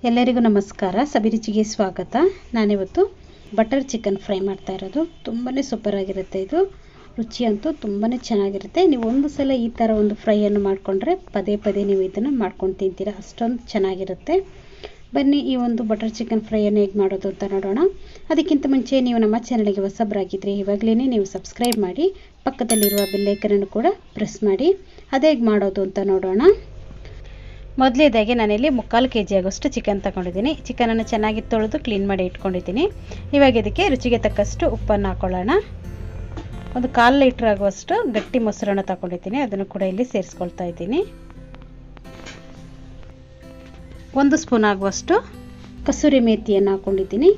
ಎಲ್ಲರಿಗೂ ನಮಸ್ಕಾರ. ಸಬಿ ರುಚಿಗೆ ಸ್ವಾಗತ. ನಾನಿವತ್ತು ಬಟರ್ ಚಿಕನ್ ಫ್ರೈ ಮಾಡ್ತಾ ಇರೋದು. ತುಂಬಾ ಸೂಪರ್ ಆಗಿರುತ್ತೆ. ಇದು ರುಚಿ ಅಂತೂ ತುಂಬಾ ಚೆನ್ನಾಗಿರುತ್ತೆ. ನೀವು ಒಂದು ಸಲ ಈ ಥರ ಒಂದು ಫ್ರೈಯನ್ನು ಮಾಡಿಕೊಂಡ್ರೆ ಪದೇ ಪದೇ ನೀವು ಇದನ್ನು ಮಾಡ್ಕೊಂಡು ತಿಂತೀರಾ, ಅಷ್ಟೊಂದು ಚೆನ್ನಾಗಿರುತ್ತೆ. ಬನ್ನಿ ಈ ಒಂದು ಬಟರ್ ಚಿಕನ್ ಫ್ರೈಯನ್ನು ಹೇಗೆ ಮಾಡೋದು ಅಂತ ನೋಡೋಣ. ಅದಕ್ಕಿಂತ ಮುಂಚೆ ನೀವು ನಮ್ಮ ಚಾನಲ್ಗೆ ಹೊಸಬರಾಗಿದ್ದರೆ ಇವಾಗಲೇ ನೀವು ಸಬ್ಸ್ಕ್ರೈಬ್ ಮಾಡಿ, ಪಕ್ಕದಲ್ಲಿರುವ ಬೆಲ್ಲೈಕನನ್ನು ಕೂಡ ಪ್ರೆಸ್ ಮಾಡಿ. ಅದು ಹೇಗೆ ಮಾಡೋದು ಅಂತ ನೋಡೋಣ. ಮೊದಲೇದಾಗಿ ನಾನಿಲ್ಲಿ 3/4 kg ಆಗೋಷ್ಟು ಚಿಕನ್ ತಗೊಂಡಿದ್ದೀನಿ. ಚಿಕನನ್ನು ಚೆನ್ನಾಗಿ ತೊಳೆದು ಕ್ಲೀನ್ ಮಾಡಿ ಇಟ್ಕೊಂಡಿದ್ದೀನಿ. ಇವಾಗ ಇದಕ್ಕೆ ರುಚಿಗೆ ತಕ್ಕಷ್ಟು ಉಪ್ಪನ್ನು ಹಾಕೊಳ್ಳೋಣ. ಒಂದು 1/4 ಲೀಟ್ರ್ ಆಗುವಷ್ಟು ಗಟ್ಟಿ ಮೊಸರನ್ನು ತಗೊಂಡಿದ್ದೀನಿ, ಅದನ್ನು ಕೂಡ ಇಲ್ಲಿ ಸೇರಿಸ್ಕೊಳ್ತಾ ಇದ್ದೀನಿ. 1 ಸ್ಪೂನ್ ಆಗುವಷ್ಟು ಕಸೂರಿ ಮೇಥಿಯನ್ನು ಹಾಕ್ಕೊಂಡಿದ್ದೀನಿ.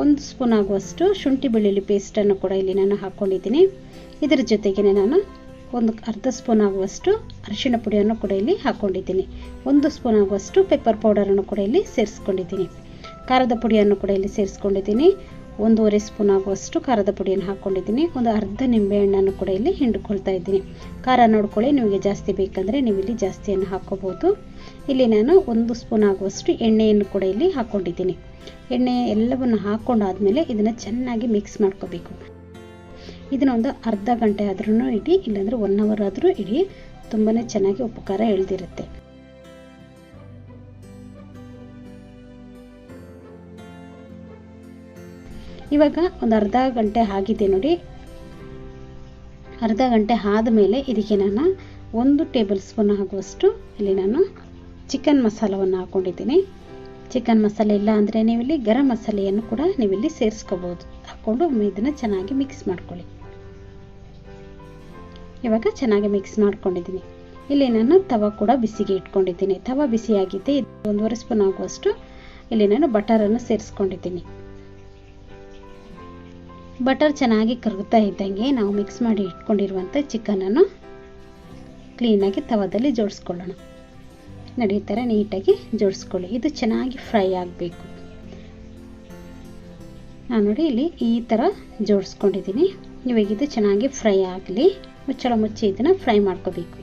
1 ಸ್ಪೂನ್ ಆಗುವಷ್ಟು ಶುಂಠಿ ಬೆಳ್ಳುಳ್ಳಿ ಪೇಸ್ಟನ್ನು ಕೂಡ ಇಲ್ಲಿ ನಾನು ಹಾಕ್ಕೊಂಡಿದ್ದೀನಿ. ಇದರ ಜೊತೆಗೆ ನಾನು ಒಂದು ಅರ್ಧ ಸ್ಪೂನ್ ಆಗುವಷ್ಟು ಅರಿಶಿಣ ಪುಡಿಯನ್ನು ಕೂಡ ಇಲ್ಲಿ ಹಾಕ್ಕೊಂಡಿದ್ದೀನಿ. 1 ಸ್ಪೂನ್ ಆಗುವಷ್ಟು ಪೆಪ್ಪರ್ ಪೌಡರನ್ನು ಕೂಡ ಇಲ್ಲಿ ಸೇರಿಸ್ಕೊಂಡಿದ್ದೀನಿ. ಖಾರದ ಪುಡಿಯನ್ನು ಕೂಡ ಇಲ್ಲಿ ಸೇರಿಸ್ಕೊಂಡಿದ್ದೀನಿ. 1.5 ಸ್ಪೂನ್ ಆಗುವಷ್ಟು ಖಾರದ ಪುಡಿಯನ್ನು ಹಾಕ್ಕೊಂಡಿದ್ದೀನಿ. ಒಂದು ಅರ್ಧ ನಿಂಬೆಹಣ್ಣನ್ನು ಕೂಡ ಇಲ್ಲಿ ಹಿಂಡ್ಕೊಳ್ತಾ ಇದ್ದೀನಿ. ಖಾರ ನೋಡ್ಕೊಳ್ಳಿ, ನಿಮಗೆ ಜಾಸ್ತಿ ಬೇಕಂದರೆ ನೀವು ಇಲ್ಲಿ ಜಾಸ್ತಿಯನ್ನು ಹಾಕ್ಕೋಬೋದು. ಇಲ್ಲಿ ನಾನು 1 ಸ್ಪೂನ್ ಆಗುವಷ್ಟು ಎಣ್ಣೆಯನ್ನು ಕೂಡ ಇಲ್ಲಿ ಹಾಕ್ಕೊಂಡಿದ್ದೀನಿ. ಎಣ್ಣೆ ಎಲ್ಲವನ್ನು ಹಾಕ್ಕೊಂಡಾದ್ಮೇಲೆ ಇದನ್ನು ಚೆನ್ನಾಗಿ ಮಿಕ್ಸ್ ಮಾಡ್ಕೋಬೇಕು. ಇದನ್ನ ಒಂದು ಅರ್ಧ ಗಂಟೆ ಆದ್ರೂ ಇಡಿ, ಇಲ್ಲಾಂದರೆ 1 ಅವರ್ ಆದರೂ ಇಡಿ. ತುಂಬಾ ಚೆನ್ನಾಗಿ ಉಪ್ಪು ಖಾರ ಎಳ್ದಿರುತ್ತೆ. ಇವಾಗ ಒಂದು ಅರ್ಧ ಗಂಟೆ ಆಗಿದೆ ನೋಡಿ. ಅರ್ಧ ಗಂಟೆ ಆದಮೇಲೆ ಇದಕ್ಕೆ ನಾನು 1 ಟೇಬಲ್ ಸ್ಪೂನ್ ಆಗುವಷ್ಟು ಇಲ್ಲಿ ನಾನು ಚಿಕನ್ ಮಸಾಲವನ್ನು ಹಾಕ್ಕೊಂಡಿದ್ದೀನಿ. ಚಿಕನ್ ಮಸಾಲೆ ಇಲ್ಲ ಅಂದರೆ ನೀವಿಲ್ಲಿ ಗರಂ ಮಸಾಲೆಯನ್ನು ಕೂಡ ನೀವಿಲ್ಲಿ ಸೇರಿಸ್ಕೋಬೋದು. ಹಾಕ್ಕೊಂಡು ಇದನ್ನು ಚೆನ್ನಾಗಿ ಮಿಕ್ಸ್ ಮಾಡ್ಕೊಳ್ಳಿ. ಇವಾಗ ಚೆನ್ನಾಗಿ ಮಿಕ್ಸ್ ಮಾಡ್ಕೊಂಡಿದ್ದೀನಿ. ಇಲ್ಲಿ ನಾನು ತವ ಕೂಡ ಬಿಸಿಗೆ ಇಟ್ಕೊಂಡಿದ್ದೀನಿ. ತವ ಬಿಸಿಯಾಗಿದೆ. 1.5 ಸ್ಪೂನ್ ಆಗುವಷ್ಟು ಇಲ್ಲಿ ನಾನು ಬಟರನ್ನು ಸೇರಿಸ್ಕೊಂಡಿದ್ದೀನಿ. ಬಟರ್ ಚೆನ್ನಾಗಿ ಕರಗುತ್ತಾ ಇದ್ದಂಗೆ ನಾವು ಮಿಕ್ಸ್ ಮಾಡಿ ಇಟ್ಕೊಂಡಿರುವಂಥ ಚಿಕನನ್ನು ಕ್ಲೀನಾಗಿ ತವದಲ್ಲಿ ಜೋಡಿಸ್ಕೊಳ್ಳೋಣ. ನೋಡಿ, ಈ ಥರ ನೀಟಾಗಿ ಜೋಡಿಸ್ಕೊಳ್ಳಿ. ಇದು ಚೆನ್ನಾಗಿ ಫ್ರೈ ಆಗಬೇಕು. ನಾನು ನೋಡಿ ಇಲ್ಲಿ ಈ ಥರ ಜೋಡಿಸ್ಕೊಂಡಿದ್ದೀನಿ. ಇವಾಗ ಇದು ಚೆನ್ನಾಗಿ ಫ್ರೈ ಆಗಲಿ. ಮುಚ್ಚಳ ಮುಚ್ಚಿ ಇದನ್ನು ಫ್ರೈ ಮಾಡ್ಕೋಬೇಕು.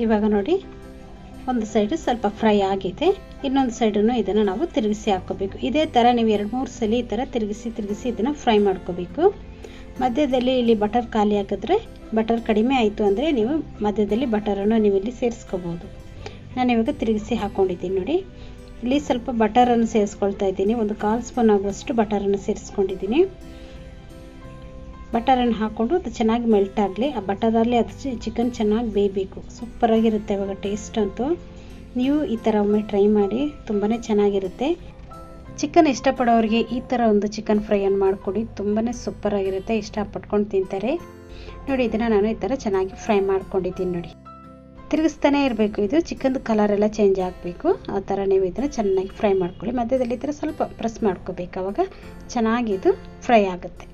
ಇವಾಗ ನೋಡಿ, ಒಂದು ಸೈಡು ಸ್ವಲ್ಪ ಫ್ರೈ ಆಗಿದೆ. ಇನ್ನೊಂದು ಸೈಡನ್ನು ಇದನ್ನು ನಾವು ತಿರುಗಿಸಿ ಹಾಕ್ಕೋಬೇಕು. ಇದೇ ಥರ ನೀವು 2-3 ಸಲ ಈ ಥರ ತಿರುಗಿಸಿ ಇದನ್ನು ಫ್ರೈ ಮಾಡ್ಕೋಬೇಕು. ಮಧ್ಯದಲ್ಲಿ ಇಲ್ಲಿ ಬಟರ್ ಖಾಲಿ ಹಾಕಿದ್ರೆ, ಬಟರ್ ಕಡಿಮೆ ಆಯಿತು ಅಂದರೆ ನೀವು ಮಧ್ಯದಲ್ಲಿ ಬಟರನ್ನು ನೀವು ಇಲ್ಲಿ ಸೇರಿಸ್ಕೋಬೋದು. ನಾನು ಇವಾಗ ತಿರುಗಿಸಿ ಹಾಕ್ಕೊಂಡಿದ್ದೀನಿ ನೋಡಿ. ಇಲ್ಲಿ ಸ್ವಲ್ಪ ಬಟರನ್ನು ಸೇರಿಸ್ಕೊಳ್ತಾ ಇದ್ದೀನಿ. ಒಂದು 1/4 ಸ್ಪೂನ್ ಆಗುವಷ್ಟು ಬಟರನ್ನು ಸೇರಿಸ್ಕೊಂಡಿದ್ದೀನಿ. ಬಟರನ್ನು ಹಾಕ್ಕೊಂಡು ಅದು ಚೆನ್ನಾಗಿ ಮೆಲ್ಟ್ ಆಗಲಿ. ಆ ಬಟರಲ್ಲಿ ಅದು ಚಿಕನ್ ಚೆನ್ನಾಗಿ ಬೇಯಬೇಕು. ಸೂಪರಾಗಿರುತ್ತೆ ಇವಾಗ ಟೇಸ್ಟ್ ಅಂತೂ. ನೀವು ಈ ಥರ ಒಮ್ಮೆ ಟ್ರೈ ಮಾಡಿ, ತುಂಬಾ ಚೆನ್ನಾಗಿರುತ್ತೆ. ಚಿಕನ್ ಇಷ್ಟಪಡೋರಿಗೆ ಈ ಥರ ಒಂದು ಚಿಕನ್ ಫ್ರೈಯನ್ನು ಮಾಡಿಕೊಡಿ. ತುಂಬಾ ಸೂಪರಾಗಿರುತ್ತೆ, ಇಷ್ಟಪಟ್ಕೊಂಡು ತಿಂತಾರೆ. ನೋಡಿ, ಇದನ್ನು ನಾನು ಈ ಥರ ಚೆನ್ನಾಗಿ ಫ್ರೈ ಮಾಡ್ಕೊಂಡಿದ್ದೀನಿ ನೋಡಿ. ತಿರುಗಿಸ್ತಾನೆ ಇರಬೇಕು. ಇದು ಚಿಕನ್ದು ಕಲರ್ ಎಲ್ಲ ಚೇಂಜ್ ಆಗಬೇಕು. ಆ ಥರ ನೀವು ಇದನ್ನು ಚೆನ್ನಾಗಿ ಫ್ರೈ ಮಾಡ್ಕೊಳ್ಳಿ. ಮಧ್ಯದಲ್ಲಿ ಈ ಥರ ಸ್ವಲ್ಪ ಪ್ರೆಸ್ ಮಾಡ್ಕೋಬೇಕು. ಆವಾಗ ಚೆನ್ನಾಗಿ ಇದು ಫ್ರೈ ಆಗುತ್ತೆ.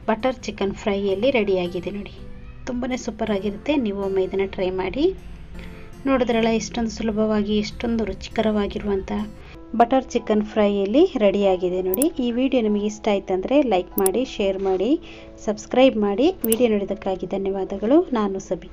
ಬಟರ್ ಚಿಕನ್ ಫ್ರೈಯಲ್ಲಿ ರೆಡಿಯಾಗಿದೆ ನೋಡಿ. ತುಂಬಾ ಸೂಪರಾಗಿರುತ್ತೆ. ನೀವು ಒಮ್ಮೆ ಇದನ್ನು ಟ್ರೈ ಮಾಡಿ. ನೋಡಿದ್ರಲ್ಲ, ಎಷ್ಟೊಂದು ಸುಲಭವಾಗಿ ಎಷ್ಟೊಂದು ರುಚಿಕರವಾಗಿರುವಂಥ ಬಟರ್ ಚಿಕನ್ ಫ್ರೈಯಲ್ಲಿ ರೆಡಿಯಾಗಿದೆ ನೋಡಿ. ಈ ವಿಡಿಯೋ ನಿಮಗೆ ಇಷ್ಟ ಆಯ್ತಂದರೆ ಲೈಕ್ ಮಾಡಿ, ಶೇರ್ ಮಾಡಿ, ಸಬ್ಸ್ಕ್ರೈಬ್ ಮಾಡಿ. ವಿಡಿಯೋ ನೋಡಿದ್ದಕ್ಕಾಗಿ ಧನ್ಯವಾದಗಳು. ನಾನು ಸಬಿ.